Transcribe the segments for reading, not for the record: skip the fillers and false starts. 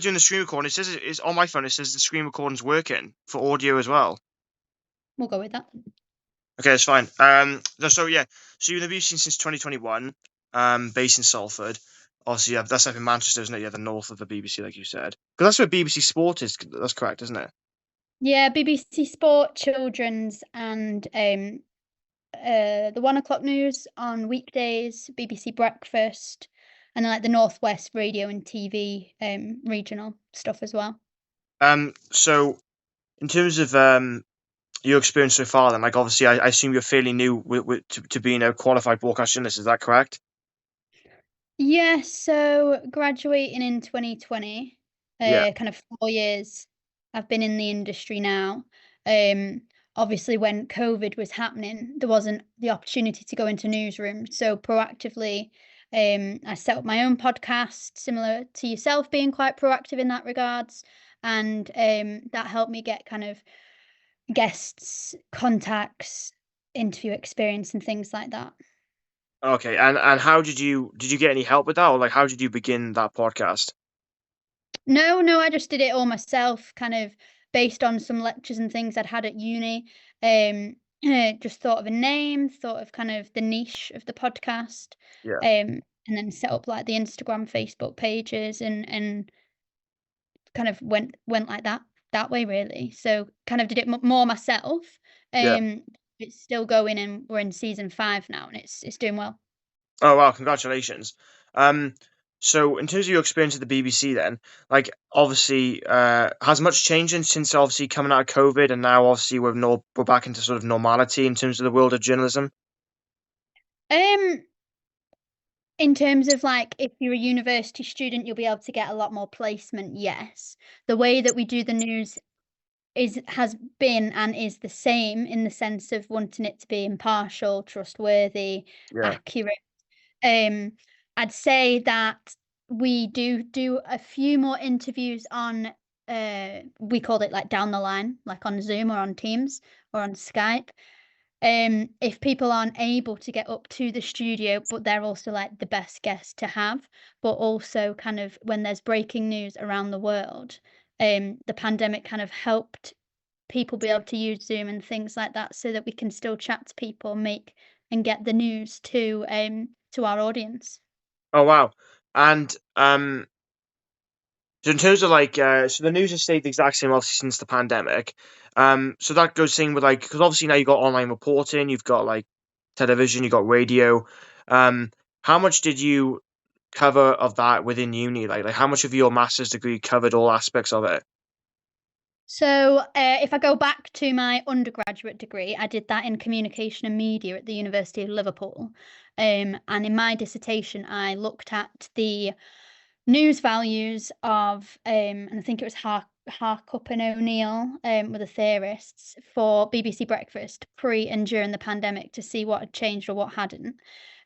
doing the screen recording, it says it's on my phone. It says the screen recording's working for audio as well. We'll go with that. Okay, that's fine. So yeah, so you've been in the BBC since 2021, based in Salford. Obviously, yeah, that's up in Manchester, isn't it? Yeah, the north of the BBC, like you said. Because that's where BBC Sport is. That's correct, isn't it? Yeah, BBC Sport, Children's, and the 1 o'clock news on weekdays, BBC Breakfast, and then like the Northwest Radio and TV regional stuff as well. So in terms of your experience so far, then, like obviously, I assume you're fairly new to being a qualified broadcast journalist. Is that correct? Yeah, so graduating in 2020, Yeah, kind of 4 years I've been in the industry now. Um, Obviously when COVID was happening, there wasn't the opportunity to go into newsrooms. So proactively, I set up my own podcast, similar to yourself, being quite proactive in that regards. And that helped me get kind of guests, contacts, interview experience and things like that. okay. And how did you get any help with that, or like how did you begin that podcast? No, no, I just did it all myself, kind of based on some lectures and things I'd had at uni. Just thought of a name, thought of kind of the niche of the podcast, Yeah. and then set up like the Instagram, Facebook pages, and kind of went like that way really. So kind of did it more myself. Yeah. Um, it's still going, and we're in season 5 now, and it's doing well. Oh wow, congratulations. Um, so in terms of your experience at the BBC, then, like obviously, has much changed since obviously coming out of COVID, and now obviously we're back into sort of normality in terms of the world of journalism. Um, In terms of like if you're a university student, you'll be able to get a lot more placement, yes. The way that we do the news has been and is the same in the sense of wanting it to be impartial, trustworthy, Yeah. accurate. Um, I'd say that we do a few more interviews on we called it like down the line, like on Zoom or on Teams or on Skype. If people aren't able to get up to the studio, but they're also like the best guest to have, but also kind of when there's breaking news around the world, the pandemic kind of helped people be able to use Zoom and things like that so that we can still chat to people, make and get the news to our audience. Oh wow. And so in terms of like, so the news has stayed the exact same obviously since the pandemic. So that goes same with like, because obviously now you've got online reporting, you've got like television, you've got radio. Um, how much did you cover of that within uni? Like how much of your master's degree covered all aspects of it? So, if I go back to my undergraduate degree, I did that in communication and media at the University of Liverpool. And in my dissertation, I looked at the news values of, and I think it was Harkup and O'Neill, were the theorists for BBC Breakfast pre and during the pandemic to see what had changed or what hadn't.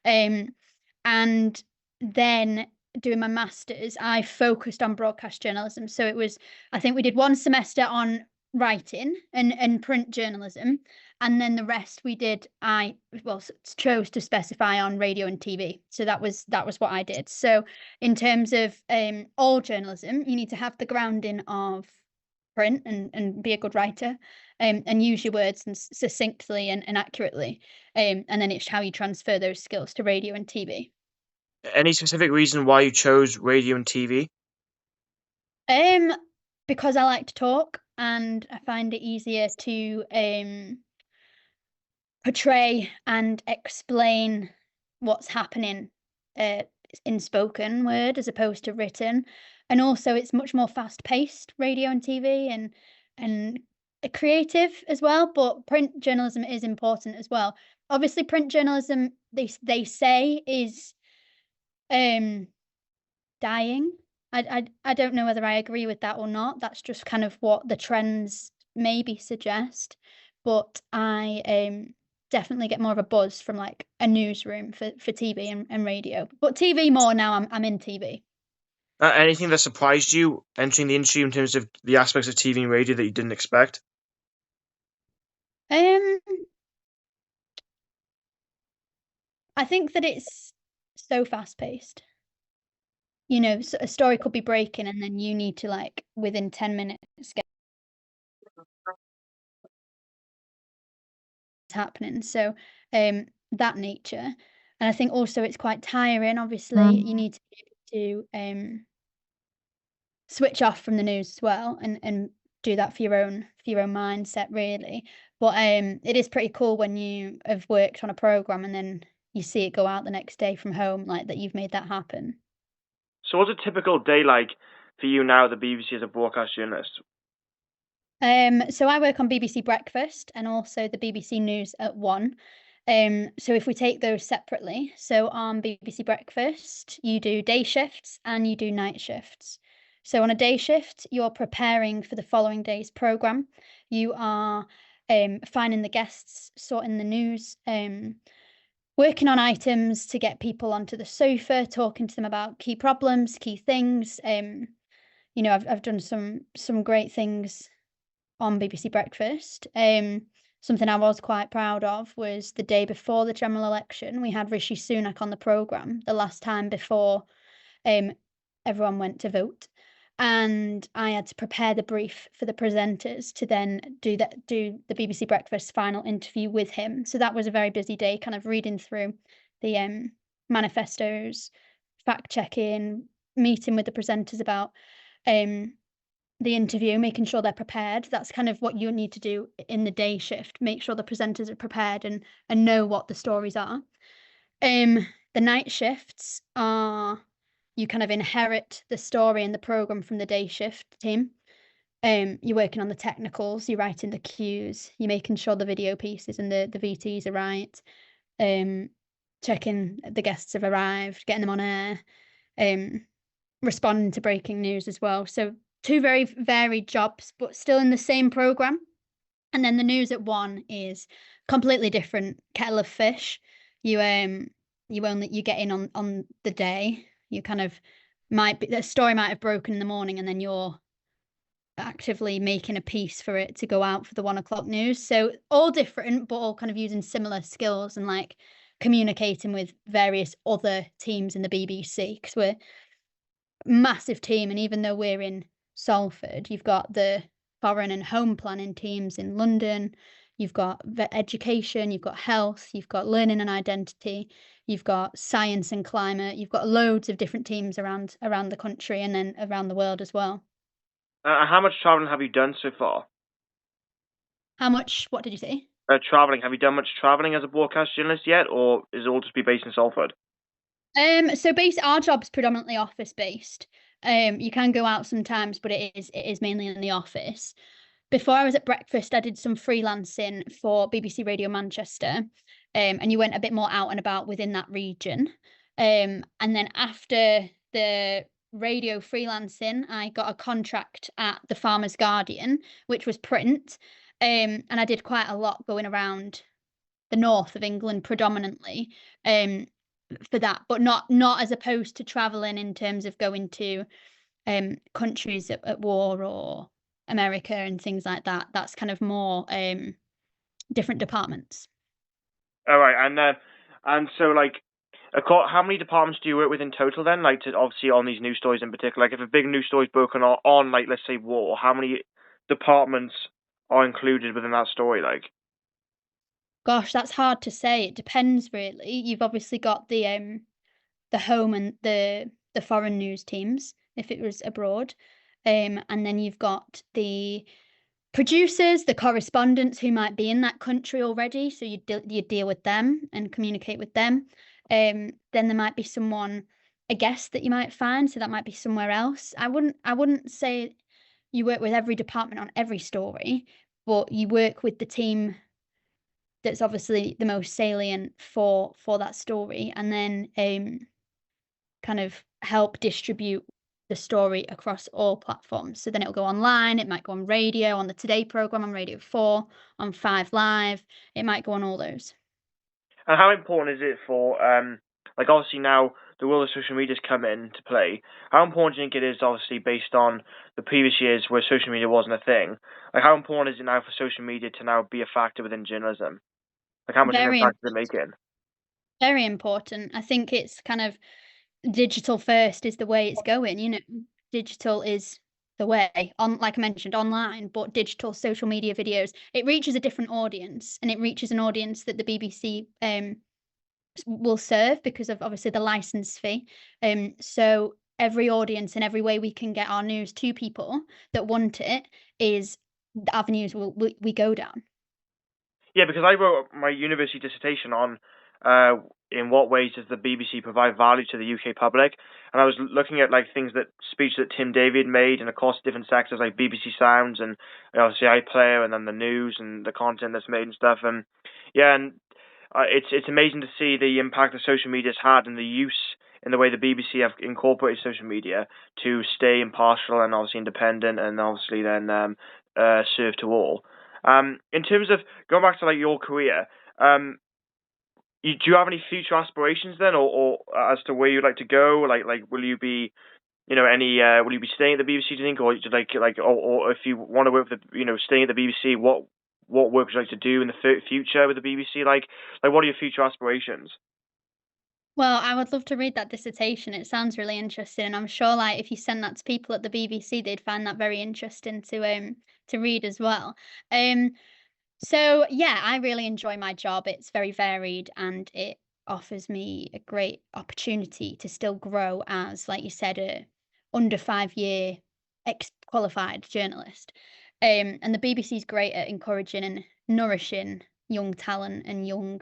Um, and then doing my masters, I focused on broadcast journalism. So it was, I think we did one semester on writing and print journalism, and then the rest we did. I well chose to specify on radio and TV. So that was what I did. So in terms of all journalism, you need to have the grounding of print and be a good writer, and use your words and succinctly and accurately, and then it's how you transfer those skills to radio and TV. Any specific reason why you chose radio and TV? Um, because I like to talk and I find it easier to portray and explain what's happening uh, in spoken word as opposed to written. And also it's much more fast paced radio and TV and creative as well, but print journalism is important as well. Obviously print journalism they say is um dying. I don't know whether I agree with that or not. That's just kind of what the trends maybe suggest. But I definitely get more of a buzz from like a newsroom for TV and radio. But TV more now. I'm in TV. Anything that surprised you entering the industry in terms of the aspects of TV and radio that you didn't expect? Um, I think that it's so fast paced. you know, a story could be breaking, and then you need to like within 10 minutes get what's happening. So that nature, and I think also it's quite tiring. Obviously, you need to be able to switch off from the news as well, and do that for your own mindset, really. But it is pretty cool when you have worked on a program and then you see it go out the next day from home, like that you've made that happen. So what's a typical day like for you now at the BBC as a broadcast journalist? So I work on BBC Breakfast and also the BBC News at 1. So if we take those separately, so on BBC Breakfast, you do day shifts and you do night shifts. So on a day shift, you're preparing for the following day's programme. You are finding the guests, sorting the news, working on items to get people onto the sofa, talking to them about key problems, key things. You know, I've done some great things on BBC Breakfast. Something I was quite proud of was the day before the general election, we had Rishi Sunak on the programme, the last time before um, everyone went to vote. And I had to prepare the brief for the presenters to then do the BBC Breakfast final interview with him. So that was a very busy day, kind of reading through the manifestos, fact checking, meeting with the presenters about um, the interview, making sure they're prepared. That's kind of what you need to do in the day shift. Make sure the presenters are prepared and know what the stories are. The night shifts are you kind of inherit the story and the program from the day shift team. You're working on the technicals, you're writing the cues, you're making sure the video pieces and the VTs are right. Um, checking the guests have arrived, getting them on air. Um, responding to breaking news as well. So two very varied jobs, but still in the same program. And then the news at 1 is completely different kettle of fish. You you get in on the day. You kind of might be the story might have broken in the morning, and then you're actively making a piece for it to go out for the 1 o'clock news. So all different, but all kind of using similar skills and like communicating with various other teams in the BBC because we're massive team, and even though we're in Salford, you've got the foreign and home planning teams in London, you've got education, you've got health, you've got learning and identity, you've got science and climate, you've got loads of different teams around the country and then around the world as well. How much traveling have you done so far? How much what did you say? Traveling. Have you done much traveling as a broadcast journalist yet, or is it all just be based in Salford? So basically our job's predominantly office based. You can go out sometimes, but it is mainly in the office. Before I was at Breakfast, I did some freelancing for BBC Radio Manchester, and you went a bit more out and about within that region. And then after the radio freelancing, I got a contract at the Farmer's Guardian, which was print, and I did quite a lot going around the north of England predominantly for that, but not as opposed to traveling in terms of going to countries at war or America and things like that. That's kind of more different departments. All right, and so like, how many departments do you work with in total then? Like, to obviously on these news stories in particular, like if a big news story's broken on like let's say war, how many departments are included within that story? Like, Gosh, that's hard to say. It depends really. You've obviously got the home and the foreign news teams if it was abroad. And then you've got the producers, the correspondents who might be in that country already, so you deal with them and communicate with them. Then there might be someone, a guest that you might find, so that might be somewhere else. I wouldn't say you work with every department on every story, but you work with the team that's obviously the most salient for that story, and then kind of help distribute the story across all platforms. So then it'll go online, it might go on radio, on the Today programme, on Radio 4, on 5 Live, it might go on all those. and how important is it for like obviously now the world of social media's come into play. How important do you think it is, obviously based on the previous years where social media wasn't a thing? Like, how important is it now for social media to now be a factor within journalism? Like, how much of an Very, impact is it making? very important. I think it's kind of digital first is the way it's going, you know, digital is the way on, like I mentioned, online, but digital social media videos, it reaches a different audience, and it reaches an audience that the BBC will serve because of obviously the license fee. So every audience and every way we can get our news to people that want it is the avenues we go down. Yeah, because I wrote my university dissertation on in what ways does the BBC provide value to the UK public, and I was looking at like things that speech that Tim David made, and across different sectors like BBC Sounds and obviously iPlayer, and then the news and the content that's made and stuff. And yeah, and it's amazing to see the impact that social media has had and the use in the way the BBC have incorporated social media to stay impartial and obviously independent, and obviously then serve to all. In terms of going back to like your career, do you have any future aspirations then, or as to where you'd like to go? Like will you be, will you be staying at the BBC? Do you think, or or if you want to work for the, staying at the BBC, what work would you like to do in the future with the BBC? Like what are your future aspirations? Well, I would love to read that dissertation. It sounds really interesting, and I'm sure, like, if you send that to people at the BBC, they'd find that very interesting to read as well. Um, So, yeah, I really enjoy my job. It's very varied and it offers me a great opportunity to still grow as, like you said, a under 5 year ex qualified journalist. And the BBC is great at encouraging and nourishing young talent and young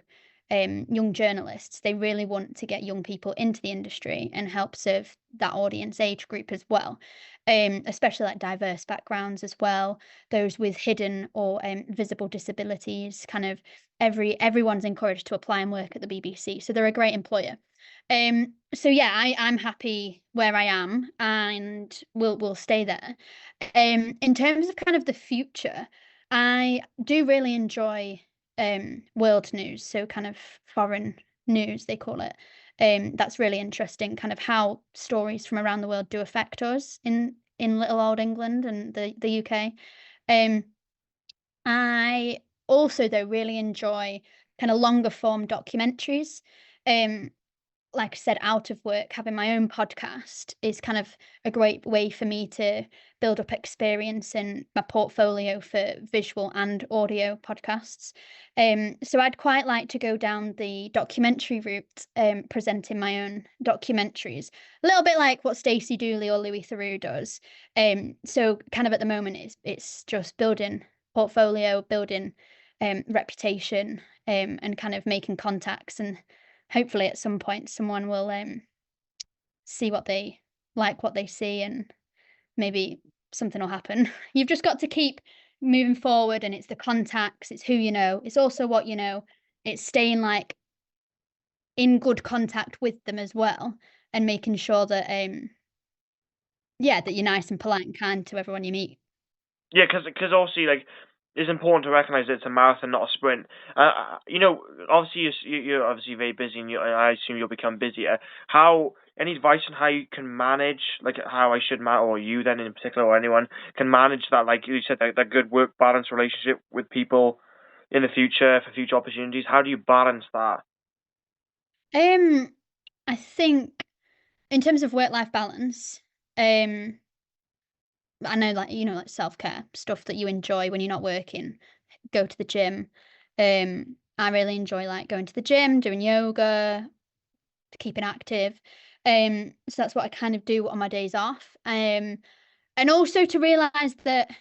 journalists. They really want to get young people into the industry and help serve that audience age group as well, especially like diverse backgrounds as well, those with hidden or visible disabilities. Kind of everyone's encouraged to apply and work at the BBC, so they're a great employer. So yeah, I'm happy where I am, and we'll stay there. In terms of kind of the future, I do really enjoy world news, so kind of foreign news they call it. That's really interesting, kind of how stories from around the world do affect us in little old England and the UK. Um, I also though really enjoy kind of longer form documentaries. Um, like I said, out of work, having my own podcast is kind of a great way for me to build up experience in my portfolio for visual and audio podcasts. So I'd quite like to go down the documentary route, presenting my own documentaries, a little bit like what Stacey Dooley or Louis Theroux does. So kind of at the moment, it's just building portfolio, building reputation, and kind of making contacts, and hopefully at some point someone will see what they like, what they see, and maybe something will happen. You've just got to keep moving forward, and it's the contacts, it's who you know, it's also what you know, it's staying like in good contact with them as well, and making sure that yeah, that you're nice and polite and kind to everyone you meet. Yeah, because obviously, like, it's important to recognize that it's a marathon, not a sprint. Obviously, you're obviously very busy, and I assume you'll become busier. How Any advice on how you can manage, like, how I should manage, or you then in particular, or anyone can manage that, like you said, that good work balance relationship with people in the future for future opportunities? How do you balance that? um I think in terms of work life balance, um I know, like, you know, like self-care, stuff that you enjoy when you're not working, go to the gym. I really enjoy, like, going to the gym, doing yoga, keeping active. So that's what I kind of do on my days off. And also to realise that,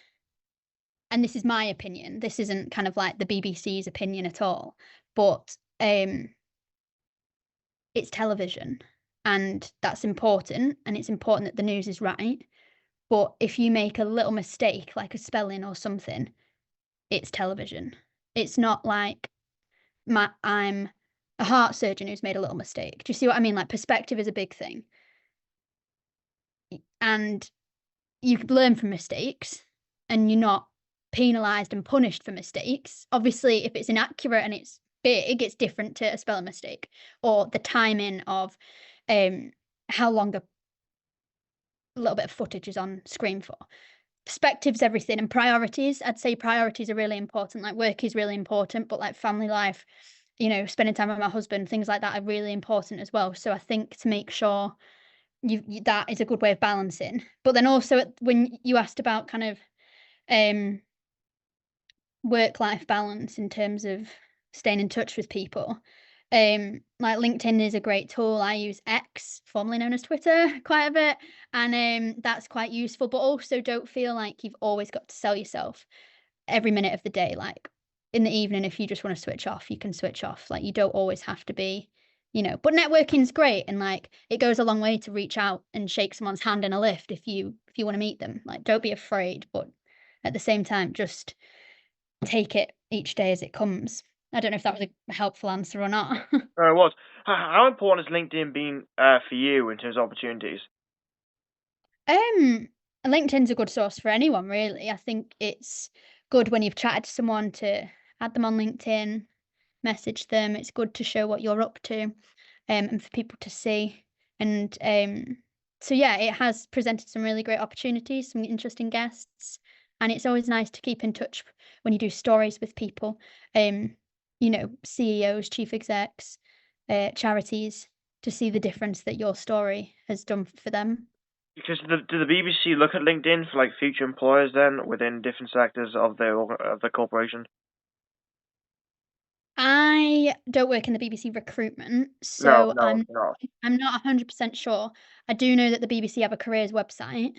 and this is my opinion, this isn't kind of like the BBC's opinion at all, but, it's television, and that's important, and it's important that the news is right, but if you make a little mistake, like a spelling or something, it's television. It's not like I'm a heart surgeon who's made a little mistake. Do you see what I mean? Like, perspective is a big thing, and you could learn from mistakes, and you're not penalised and punished for mistakes. Obviously, if it's inaccurate and it's big, it's different to a spelling mistake or the timing of, um, how long a little bit of footage is on screen for. Perspective's everything, and priorities, I'd say priorities are really important, like, work is really important, but, like, family life, spending time with my husband, things like that are really important as well. So I think to make sure that is a good way of balancing. But then also when you asked about kind of um work-life balance in terms of staying in touch with people. Like LinkedIn is a great tool. I use X, formerly known as Twitter, quite a bit, and that's quite useful. But also, don't feel like you've always got to sell yourself every minute of the day. Like in the evening, if you just want to switch off, you can switch off. Like you don't always have to be, But networking's great, and like it goes a long way to reach out and shake someone's hand in a lift if you want to meet them. Like don't be afraid, but at the same time, just take it each day as it comes. I don't know if that was a helpful answer or not. It was. How important has LinkedIn been for you in terms of opportunities? Um, LinkedIn's a good source for anyone, really. I think it's good when you've chatted to someone to add them on LinkedIn, message them. It's good to show what you're up to, and for people to see. And so, yeah, it has presented some really great opportunities, some interesting guests, and it's always nice to keep in touch when you do stories with people. CEOs, chief execs, charities, to see the difference that your story has done for them. Because do the BBC look at LinkedIn for like future employers then within different sectors of the corporation? I don't work in the BBC recruitment, No, so no, I'm no. I'm not 100% sure. I do know that the BBC have a careers website,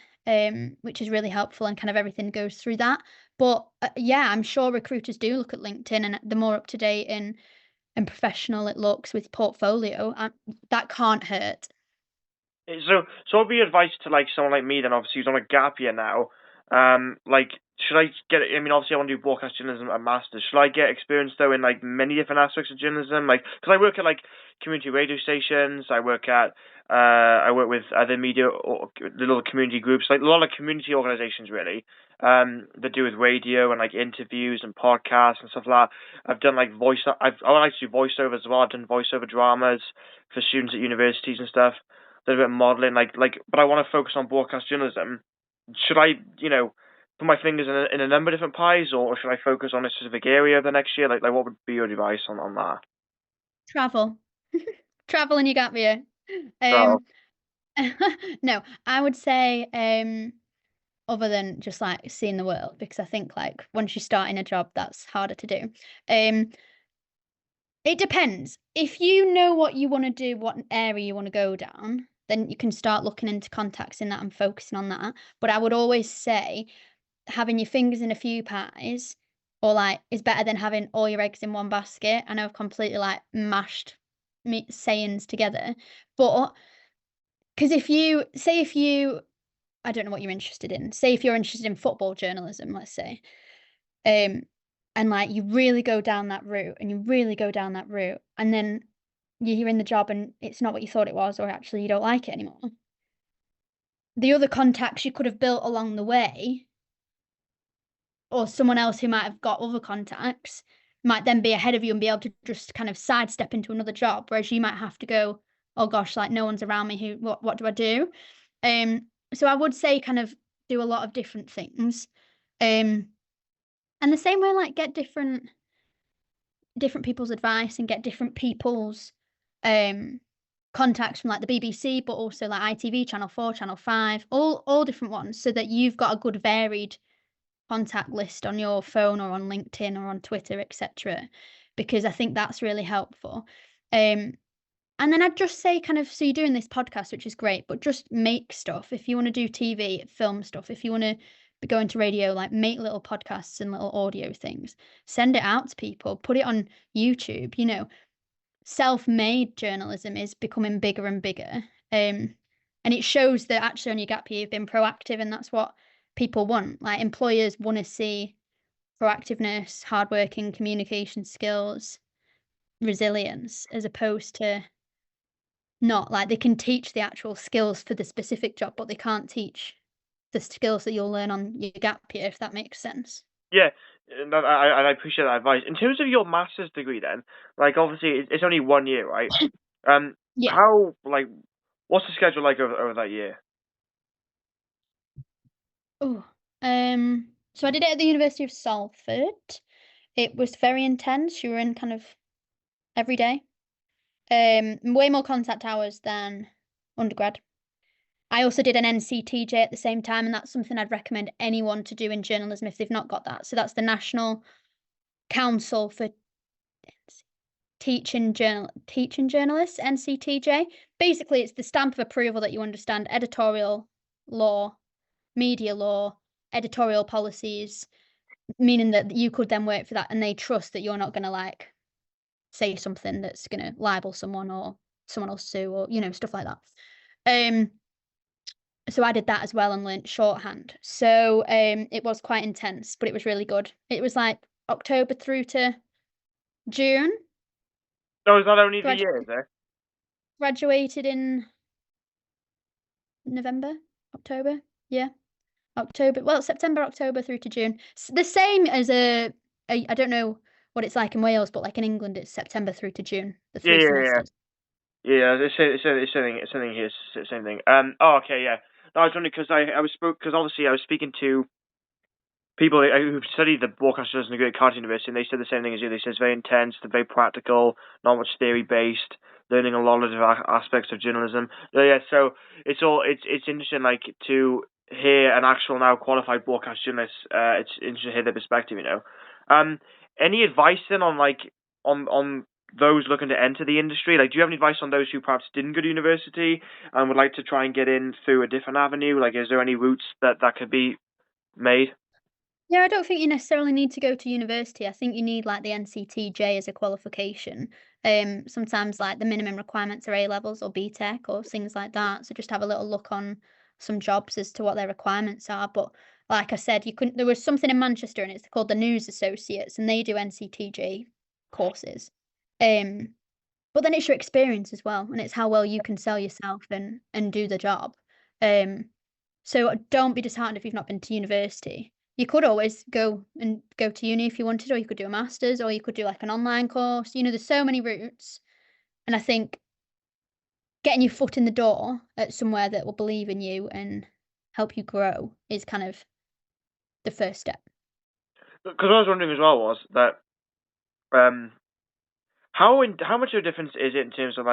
which is really helpful and kind of everything goes through that. But yeah, I'm sure recruiters do look at LinkedIn, and the more up to date and professional it looks with portfolio, that can't hurt. So what'd be your advice to like someone like me then, obviously who's on a gap year now? Like, should I get? I mean, obviously I want to do broadcast journalism at masters. Should I get experience though in like many different aspects of journalism? Like, because I work at like community radio stations. I work with other media or little community groups, like a lot of community organizations really. That do with radio and like interviews and podcasts and stuff like that. I've done like I like to do voiceover as well. I've done voiceover dramas for students at universities and stuff. A little bit of modeling, but I want to focus on broadcast journalism. Should I, put my fingers in a number of different pies, or should I focus on a specific area the next year? What would be your advice on that? Travel, travel, and you got me. Well, Um, no, I would say other than just like seeing the world, because I think like once you start in a job, that's harder to do. Um, it depends. If you know what you want to do, what area you want to go down, then you can start looking into contacts in that and focusing on that. But I would always say having your fingers in a few pies or like is better than having all your eggs in one basket. I know I've completely like mashed sayings together, but because if you I don't know what you're interested in. Say if you're interested in football journalism, let's say, um, and like you really go down that route and you really go down that route, and then you're in the job and it's not what you thought it was, or actually you don't like it anymore. The other contacts you could have built along the way, or someone else who might have got other contacts, might then be ahead of you and be able to just kind of sidestep into another job, whereas you might have to go, oh gosh, like no one's around me. What do I do? So I would say kind of do a lot of different things. Um, and the same way, like get different people's advice and get different people's um contacts from like the BBC, but also like ITV, Channel 4, Channel 5, all different ones, so that you've got a good varied contact list on your phone or on LinkedIn or on Twitter, etc. Because I think that's really helpful. Um, and then I'd just say kind of so you're doing this podcast, which is great, but just make stuff. If you want to do TV, film stuff, if you want to go into radio, like make little podcasts and little audio things, send it out to people, put it on YouTube. Self-made journalism is becoming bigger and bigger. And it shows that actually on your gap year you've been proactive, and that's what people want. Like employers want to see proactiveness, hardworking, communication skills, resilience, as opposed to not like they can teach the actual skills for the specific job, but they can't teach the skills that you'll learn on your gap year, if that makes sense. yeah, and I appreciate that advice. In terms of your master's degree, then, like obviously it's only 1 year, right? Um, Yeah. how what's the schedule like over that year? Oh. So I did it at the University of Salford. It was very intense. You were in kind of every day. Way more contact hours than undergrad. I also did an NCTJ at the same time, and that's something I'd recommend anyone to do in journalism if they've not got that. So that's the National Council for Teaching Journalists, NCTJ. Basically, it's the stamp of approval that you understand editorial law, media law, editorial policies, meaning that you could then work for that, and they trust that you're not going to like say something that's going to libel someone or someone else sue or stuff like that. So I did that as well and learnt shorthand. So it was quite intense, but it was really good. It was like October through to June. No, is that only the Grad- year, is it? Graduated in November, October. Yeah, October. Well, September, October through to June. The same as I don't know what it's like in Wales, but like in England, it's September through to June. The Yeah, three yeah, yeah. semesters. Yeah, it's something here, same thing. Okay, yeah. No, I was wondering because because obviously I was speaking to people who've studied the broadcast journalism degree at Cardiff University, and they said the same thing as you. They said it's very intense, they're very practical, not much theory based, learning a lot of different aspects of journalism. Yeah, so it's interesting, like to hear an actual now qualified broadcast journalist. It's interesting to hear their perspective. Any advice then on on those looking to enter the industry? Like, do you have any advice on those who perhaps didn't go to university and would like to try and get in through a different avenue? Like, is there any routes that could be made? Yeah, I don't think you necessarily need to go to university. I think you need like the NCTJ as a qualification. Sometimes like the minimum requirements are A levels or BTEC or things like that. So just have a little look on some jobs as to what their requirements are. But like I said, you couldn't. There was something in Manchester and it's called the News Associates, and they do NCTJ courses. Um, but then it's your experience as well, and it's how well you can sell yourself and do the job. Um, so don't be disheartened if you've not been to university. You could always go to uni if you wanted, or you could do a master's, or you could do like an online course. There's so many routes, and I think getting your foot in the door at somewhere that will believe in you and help you grow is kind of the first step. Because what I was wondering as well was that um, how much of a difference is it in terms of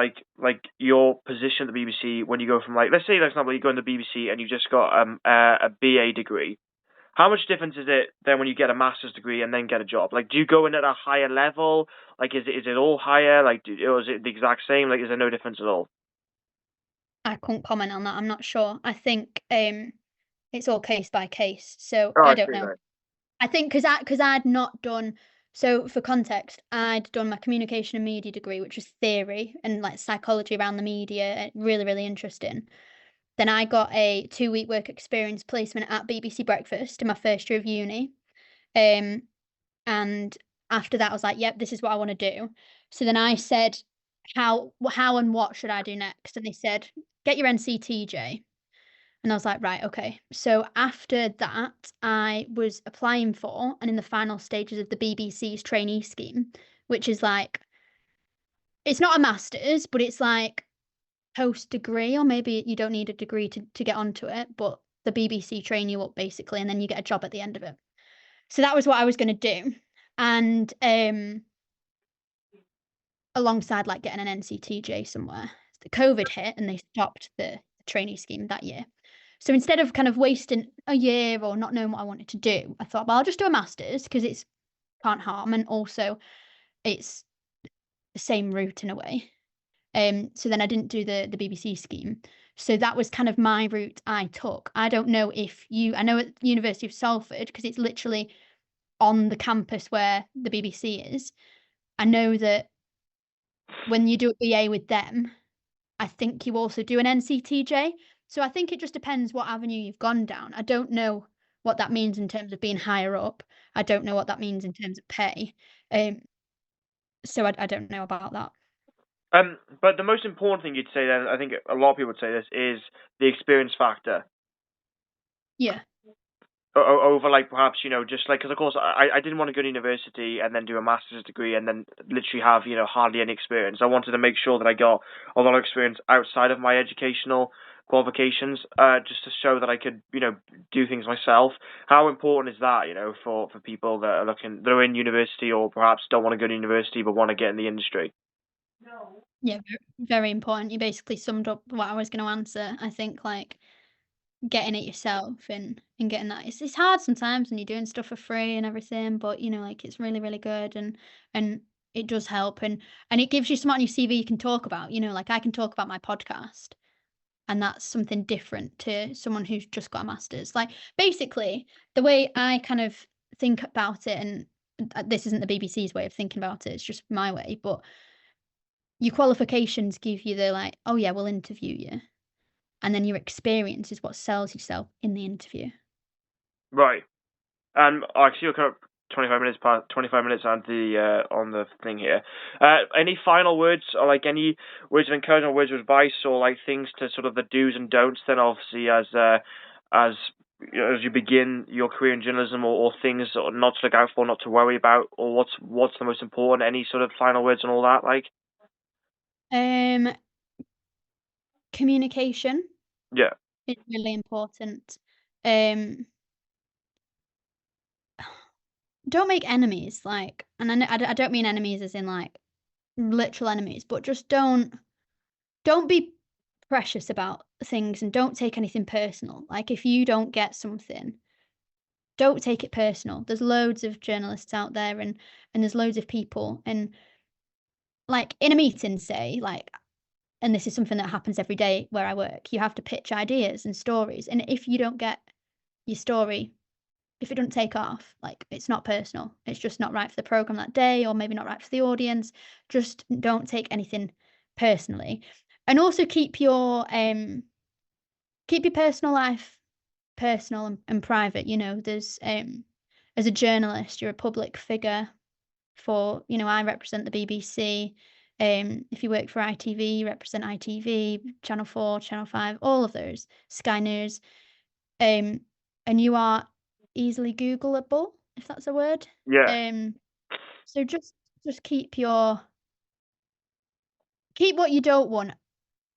your position at the BBC when you go from like, let's say for example you go in the BBC and you just got a BA degree. How much difference is it then when you get a master's degree and then get a job? Like, do you go in at a higher level? Like, is it all higher? Like, or is it the exact same? Like, is there no difference at all? I couldn't comment on that. I'm not sure. I think it's all case by case, so Oh, I I don't see. know. Right. I think because I'd not done so for context, I'd done my communication and media degree, which was theory and like psychology around the media, really, really interesting. Then I got a 2-week work experience placement at BBC Breakfast in my first year of uni. Um, and after that, I was like, yep, this is what I want to do. So then I said, how and what should I do next? And they said, get your NCTJ. And I was like, right, okay. So after that, I was applying for and in the final stages of the BBC's trainee scheme, which is like, it's not a master's, but it's like post degree, or maybe you don't need a degree to get onto it, but the BBC train you up basically, and then you get a job at the end of it. So that was what I was going to do. And alongside like getting an NCTJ somewhere, the COVID hit and they stopped the trainee scheme that year. So instead of kind of wasting a year or not knowing what I wanted to do, I thought, well, I'll just do a master's because it's can't harm, and also it's the same route in a way. So then I didn't do the BBC scheme. So that was kind of my route I took. I don't know if I know at the University of Salford, because it's literally on the campus where the BBC is. I know that when you do a BA with them, I think you also do an NCTJ. So I think it just depends what avenue you've gone down. I don't know what that means in terms of being higher up. I don't know what that means in terms of pay. Um, so I don't know about that. But the most important thing you'd say then, I think a lot of people would say this, is the experience factor. Yeah. Over like perhaps just like because of course I didn't want to go to university and then do a master's degree and then literally have hardly any experience. I wanted to make sure that I got a lot of experience outside of my educational qualifications, just to show that I could do things myself. How important is that for people that are in university or perhaps don't want to go to university but want to get in the industry? Yeah, very important. You basically summed up what I was gonna answer. I think, like, getting it yourself and getting that it's hard sometimes when you're doing stuff for free and everything, but, like, it's really, really good and it does help and it gives you something on your CV you can talk about, like, I can talk about my podcast, and that's something different to someone who's just got a master's. Like, basically, the way I kind of think about it and, this isn't the BBC's way of thinking about it, it's just my way, but your qualifications give you the, like, "Oh, yeah, we'll interview you," and then your experience is what sells yourself in the interview. Right. And I see you're kind of 25 minutes on the thing here. Any final words or like any words of encouragement, words of advice, or like things to sort of the do's and don'ts? Then obviously as as you begin your career in journalism, or things sort of not to look out for, not to worry about, or what's the most important? Any sort of final words and all that? Like, Um, Communication yeah, is really important. Um, don't make enemies, like and I don't mean enemies as in, like, literal enemies, but just don't be precious about things and don't take anything personal. Like, if you don't get something, don't take it personal. There's loads of journalists out there and there's loads of people and, like, in a meeting, say, like and this is something that happens every day where I work, you have to pitch ideas and stories, and if you don't get your story if it doesn't take off, like, it's not personal, it's just not right for the program that day or maybe not right for the audience, just don't take anything personally. And also keep your personal life personal and private, as a journalist, you're a public figure for I represent the BBC, if you work for ITV, you represent ITV, Channel 4, Channel 5, all of those, Sky News. Um, and you are easily Googleable, if that's a word. yeah. Um, so just keep what you don't want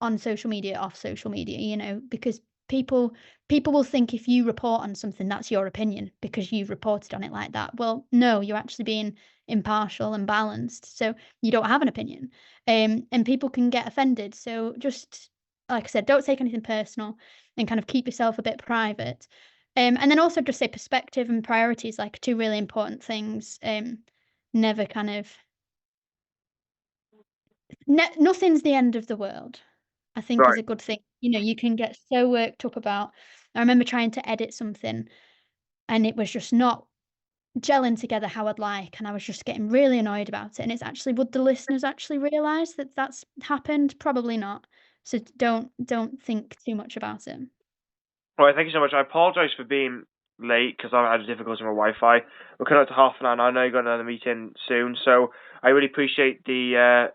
on social media off social media, because people people will think if you report on something that's your opinion because you've reported on it like that. Well, no, you're actually being impartial and balanced, so you don't have an opinion. And people can get offended. So just like I said, don't take anything personal and kind of keep yourself a bit private. And then also just say perspective and priorities, like two really important things. Never kind of nothing's the end of the world. I think is Right. a good thing. You can get so worked up about I remember trying to edit something and it was just not gelling together how I'd like, and I was just getting really annoyed about it, and it's actually would the listeners actually realise that that's happened? Probably not. So don't think too much about it. All right, thank you so much. I apologize for being late because I had difficulties with my Wi-Fi. We're coming up to half an hour, and I know you've got another meeting soon, so I really appreciate I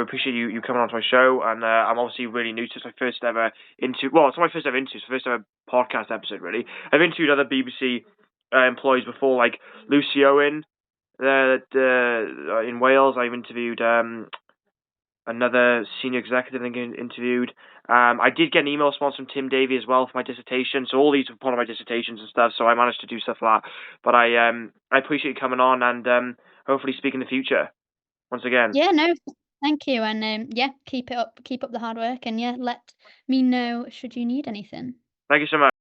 appreciate you coming onto my show, and I'm obviously really new to this. My first ever it's not my first ever interview, it's my first ever podcast episode, really. I've interviewed other BBC employees before, like Lucy Owen, in Wales. I've interviewed another senior executive I think interviewed. I did get an email response from Tim Davey as well for my dissertation. So all these were part of my dissertations and stuff. So I managed to do stuff like that. But I appreciate you coming on and hopefully speak in the future once again. Yeah, no, thank you, and, yeah, keep it up, keep up the hard work, and, yeah, let me know should you need anything. Thank you so much.